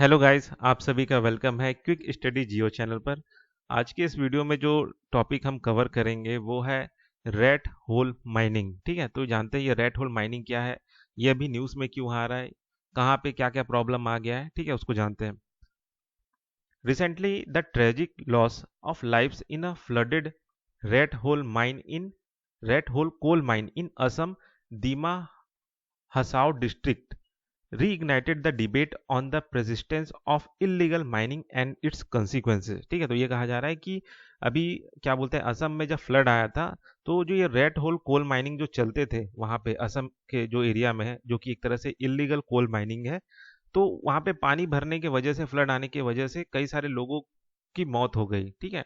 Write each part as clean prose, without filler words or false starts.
Hello guys, आप सभी का वेलकम है क्विक स्टडी जियो चैनल पर। आज के इस वीडियो में जो टॉपिक हम कवर करेंगे वो है रेड होल माइनिंग। ठीक है, तो जानते हैं ये रेड होल माइनिंग क्या है, ये अभी न्यूज़ में क्यों आ रहा है, कहाँ पे क्या क्या प्रॉब्लम आ गया है। ठीक है, उसको जानते हैं। Recently the tragic loss of lives in a flooded rat hole mine in rat hole coal mine in Assam Dima Hasao district reignited the debate on the persistence of illegal mining and its consequences। ठीक है, तो ये कहा जा रहा है कि अभी क्या बोलते हैं, असम में जब फ्लड आया था तो जो ये रेड होल कोल माइनिंग जो चलते थे वहाँ पे असम के जो एरिया में है, जो कि एक तरह से इलीगल कोल माइनिंग है, तो वहाँ पे पानी भरने की वजह से, फ्लड आने की वजह से कई सारे लोगों की मौत हो गई। ठीक है,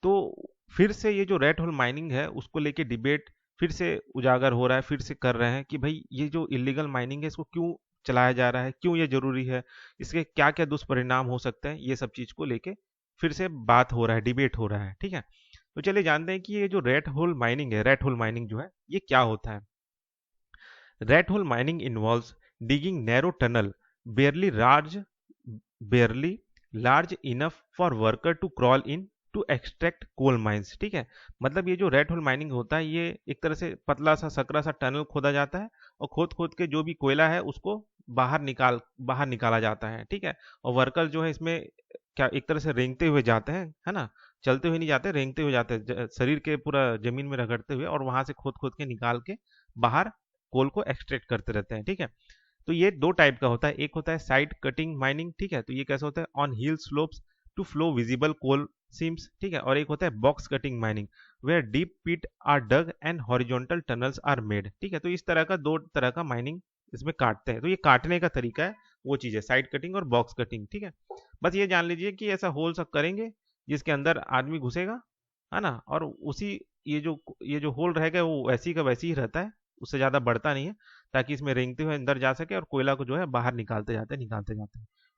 तो फिर से ये जो रेड होल माइनिंग है उसको लेके डिबेट फिर से उजागर हो रहा है, फिर से कर रहे हैं कि भाई ये जो इलीगल माइनिंग है इसको क्यों चलाया जा रहा है, क्यों ये जरूरी है, इसके क्या क्या दुष्परिणाम हो सकते हैं, ये सब चीज को लेके फिर से बात हो रहा है, डिबेट हो रहा है। ठीक है, तो चलिए जानते हैं कि ये जो रेड होल माइनिंग है, रेड होल माइनिंग जो है ये क्या होता है। Rat hole mining involves digging narrow tunnel barely large barely large enough for worker to crawl in to extract coal mines. ठीक है, मतलब ये जो रेड होल माइनिंग होता है ये एक तरह से पतला सा सकरा सा टनल खोदा जाता है और खोद खोद के जो भी कोयला है उसको बाहर निकाला जाता है। ठीक है, और वर्कर जो है इसमें क्या एक तरह से रेंगते हुए जाते हैं, है ना, चलते हुए नहीं जाते, रेंगते हुए जाते हैं, शरीर के पूरा जमीन में रगड़ते हुए, और वहां से खोद खोद के निकाल के बाहर कोल को एक्सट्रैक्ट करते रहते हैं। ठीक है, तो ये दो टाइप का होता है, एक होता है साइड कटिंग माइनिंग। ठीक है, तो ये कैसा होता है, on hill slopes to flow visible coal seams. ठीक है, और एक होता है box cutting mining where deep pit are dug and horizontal tunnels are made. ठीक है, तो इस तरह का दो तरह का माइनिंग इसमें काटते हैं। तो ये काटने का तरीका है, वो चीज है साइड कटिंग और बॉक्स कटिंग। ठीक है, बस ये जान लीजिए कि ऐसा होल सब करेंगे जिसके अंदर आदमी घुसेगा, है ना, और उसी ये जो होल रहेगा वो वैसी का वैसी ही रहता है, उससे ज्यादा बढ़ता नहीं है, ताकि इसमें रेंगते हुए अंदर जा सके और कोयला को जो है बाहर निकालते जाते हैं।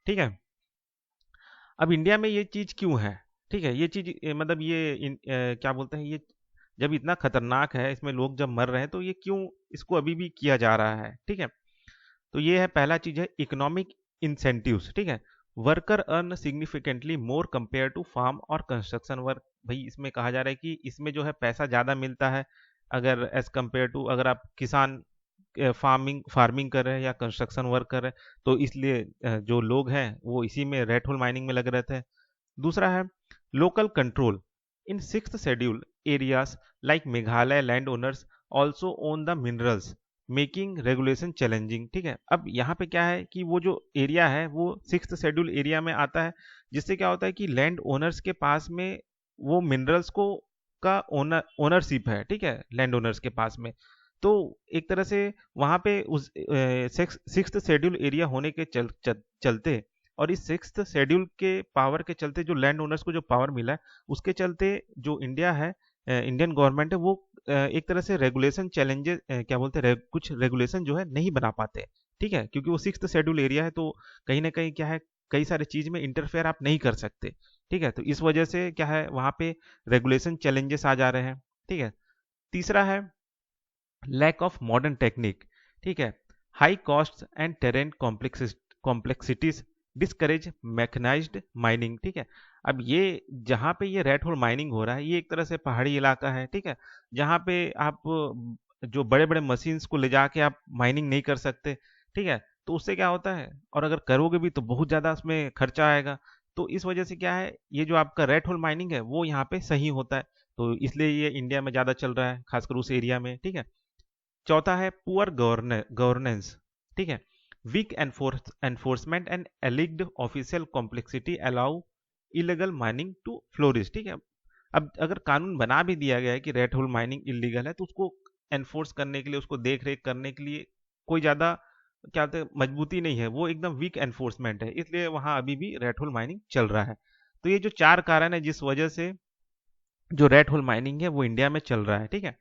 ठीक है, अब इंडिया में ये चीज क्यों है। ठीक है, ये चीज मतलब क्या बोलते हैं, ये जब इतना खतरनाक है, इसमें लोग जब मर रहे हैं, तो ये क्यों इसको अभी भी किया जा रहा है। ठीक है, तो ये है पहला चीज है इकोनॉमिक इंसेंटिव्स। ठीक है, worker earn significantly more compare to farm और कंस्ट्रक्शन वर्क। भाई इसमें कहा जा रहा है कि इसमें जो है पैसा ज्यादा मिलता है, अगर एज कंपेयर टू अगर आप किसान फार्मिंग फार्मिंग कर रहे हैं या कंस्ट्रक्शन वर्क कर रहे हैं, तो इसलिए जो लोग हैं वो इसी में रेड होल माइनिंग में लगे रहते हैं। दूसरा है local control in sixth schedule areas like Meghalaya land owners also own the minerals making regulation challenging. ठीक है, अब यहाँ पे क्या है कि वो जो एरिया है वो सिक्स्थ शेड्यूल एरिया में आता है, जिससे क्या होता है कि लैंड ओनर्स के पास में वो मिनरल्स को का ओनरशिप है। ठीक है, लैंड ओनर्स के पास में, तो एक तरह से वहां पे उस सिक्स्थ शेड्यूल एरिया होने के चलते, और इस सिक्स्थ शेड्यूल के पावर के चलते जो लैंड ओनर्स को जो पावर मिला है, उसके चलते जो इंडिया है, इंडियन गवर्नमेंट है, वो एक तरह से रेगुलेशन चैलेंजेस क्या बोलते हैं, कुछ रेगुलेशन जो है नहीं बना पाते। ठीक है, क्योंकि वो सिक्स्थ शेड्यूल एरिया है, तो कहीं ना कहीं क्या है, कई सारे चीज में इंटरफेयर आप नहीं कर सकते। ठीक है, तो इस वजह से क्या है, वहां पे रेगुलेशन चैलेंजेस आ जा रहे हैं। ठीक है, तीसरा है लैक ऑफ मॉडर्न टेक्निक। ठीक है, high cost and terrain complexities discourage mechanised mining. ठीक है, अब ये जहाँ पे ये रेड होल माइनिंग हो रहा है, ये एक तरह से पहाड़ी इलाका है। ठीक है, जहाँ पे आप जो बड़े बड़े मशीन्स को ले जाके आप माइनिंग नहीं कर सकते। ठीक है, तो उससे क्या होता है, और अगर करोगे भी तो बहुत ज़्यादा उसमें खर्चा आएगा। तो इस वजह से क्या है, ये जो आपका रेड होल माइनिंग है वो यहाँ पे सही होता है, तो इसलिए ये इंडिया में ज़्यादा चल रहा है, खासकर उस एरिया में। ठीक है, चौथा है पुअर गवर्नेंस। ठीक है, weak enforcement and alleged official complexity allow illegal mining to flourish. ठीक है, अब अगर कानून बना भी दिया गया है कि रेड होल माइनिंग इलीगल है, तो उसको एनफोर्स करने के लिए, उसको देख रेख करने के लिए कोई ज्यादा क्या कहते हैं मजबूती नहीं है, वो एकदम वीक एनफोर्समेंट है, इसलिए वहां अभी भी रेड होल माइनिंग चल रहा है। तो ये जो चार कारण है जिस वजह से जो रेड होल माइनिंग है वो इंडिया में चल रहा है। ठीक है,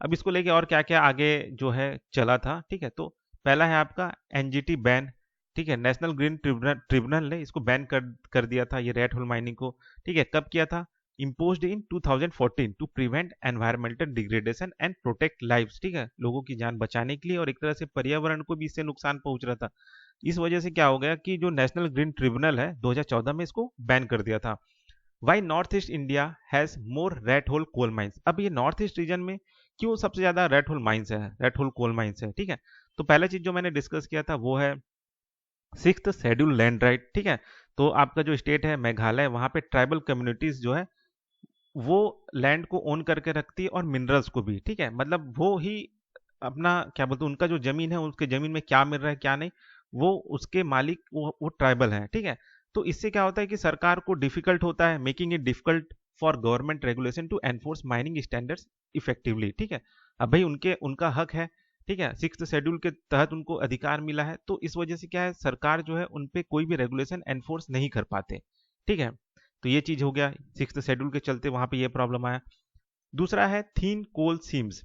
अब इसको लेके और क्या क्या आगे जो है चला था। ठीक है, तो पहला है आपका एनजीटी बैन। ठीक है, नेशनल ग्रीन ट्रिब्यूनल ने इसको बैन कर दिया था, ये रेड होल माइनिंग को। ठीक है, कब किया था, imposed in 2014 to prevent environmental degradation and protect lives, ठीक है, लोगों की जान बचाने के लिए, और एक तरह से पर्यावरण को भी इससे नुकसान पहुंच रहा था। इस वजह से क्या हो गया कि जो नेशनल ग्रीन ट्रिब्यूनल है 2014 में इसको बैन कर दिया था। Why North east India has more rat hole coal mines, अब ये नॉर्थ ईस्ट रीजन में क्यों सबसे ज्यादा रेड होल माइंस है, रेड होल कोल माइंस है, ठीक है। तो पहला चीज जो मैंने डिस्कस किया था वो है सिक्स्थ शेड्यूल लैंड राइट, ठीक है। तो आपका जो स्टेट है मेघालय, वहां पे ट्राइबल कम्युनिटीज जो है वो लैंड को ओन करके रखती है और मिनरल्स को भी, ठीक है। मतलब वो ही अपना क्या बोलते हैं, उनका जो जमीन है, उसके जमीन में क्या मिल रहा है क्या नहीं, वो उसके मालिक वो ट्राइबल है, ठीक है। तो इससे क्या होता है कि सरकार को डिफिकल्ट होता है, making it difficult for government regulation to enforce mining standards effectively, ठीक है। अब भाई उनका हक है, ठीक है, सिक्स्थ शेड्यूल के तहत उनको अधिकार मिला है, तो इस वजह से क्या है, सरकार जो है उन पे कोई भी रेगुलेशन एनफोर्स नहीं कर पाते, ठीक है। तो ये चीज हो गया, सिक्स्थ शेड्यूल के चलते वहां पे ये प्रॉब्लम आया। दूसरा है thin coal seams,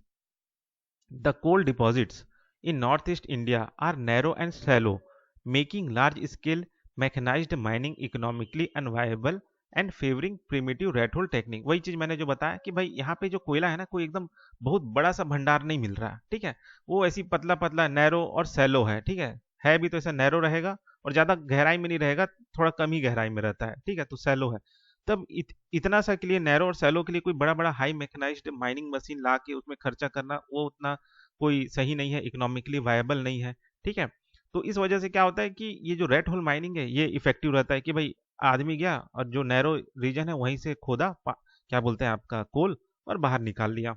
the coal deposits in north east India are narrow and shallow, making large scale mechanised mining economically unviable and favouring primitive rat hole technique. वही चीज मैंने जो बताया कि भाई यहाँ पे जो कोयला है ना, कोई एकदम बहुत बड़ा सा भंडार नहीं मिल रहा, ठीक है। वो ऐसी पतला पतला नैरो और सैलो है, ठीक है भी तो ऐसा नैरो रहेगा और ज्यादा गहराई में नहीं रहेगा, थोड़ा कम ही गहराई में रहता है, ठीक है, तो सैलो है। तब इतना सा के लिए, नैरो और सैलो के लिए कोई बड़ा बड़ा हाई मैकेनाइज्ड माइनिंग मशीन ला के उसमें खर्चा करना वो उतना कोई सही नहीं है, इकोनॉमिकली वायबल नहीं है, ठीक है। तो इस वजह से क्या होता है कि ये जो रेड होल माइनिंग है ये इफेक्टिव रहता है कि भाई आदमी गया और जो नैरो रीजन है वहीं से खोदा क्या बोलते हैं आपका कोल, और बाहर निकाल लिया।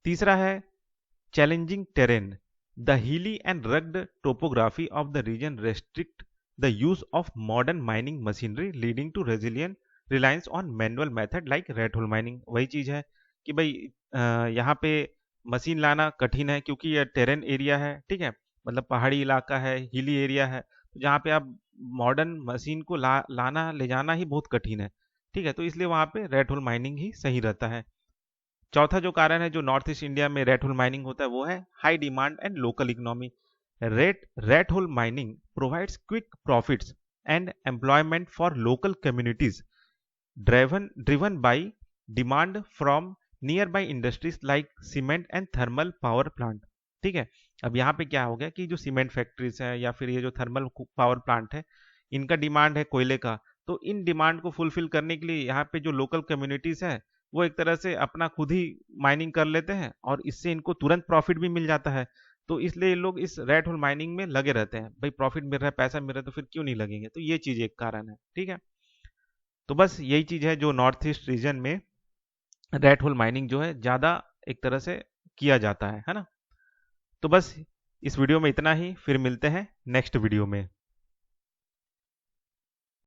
तीसरा है challenging terrain, the hilly and rugged topography of the region restrict the use of modern mining machinery leading to resilient reliance on manual method like rat hole mining. वही चीज है कि भाई यहाँ पे मशीन लाना कठिन है क्योंकि यह टेरेन एरिया है, ठीक है, मतलब पहाड़ी इलाका है, हिली एरिया है, तो जहाँ पे आप मॉडर्न मशीन को लाना ले जाना ही बहुत कठिन है, ठीक है। तो इसलिए वहाँ पे रेड होल माइनिंग ही सही रहता है। चौथा जो कारण है जो नॉर्थ ईस्ट इंडिया में रेड होल माइनिंग होता है वो है high demand and local economy. Red hole mining provides quick profits and employment for local communities driven by demand from near by industries like cement and thermal power plant, ठीक है। अब यहाँ पे क्या हो गया कि जो सीमेंट फैक्ट्रीज है या फिर ये जो थर्मल पावर प्लांट है, इनका डिमांड है कोयले का, तो इन डिमांड को फुलफिल करने के लिए यहाँ पे जो लोकल कम्युनिटीज है वो एक तरह से अपना खुद ही माइनिंग कर लेते हैं और इससे इनको तुरंत प्रॉफिट भी मिल जाता है। तो इसलिए ये लोग इस रेड होल माइनिंग में लगे रहते हैं, भाई प्रॉफिट मिल रहा है, पैसा मिल रहा है, तो फिर क्यों नहीं लगेंगे। तो ये चीज एक कारण है, ठीक है। तो बस यही चीज है जो नॉर्थ ईस्ट रीजन में रेड होल माइनिंग जो है ज्यादा एक तरह से किया जाता है ना। तो बस इस वीडियो में इतना ही, फिर मिलते हैं नेक्स्ट वीडियो में।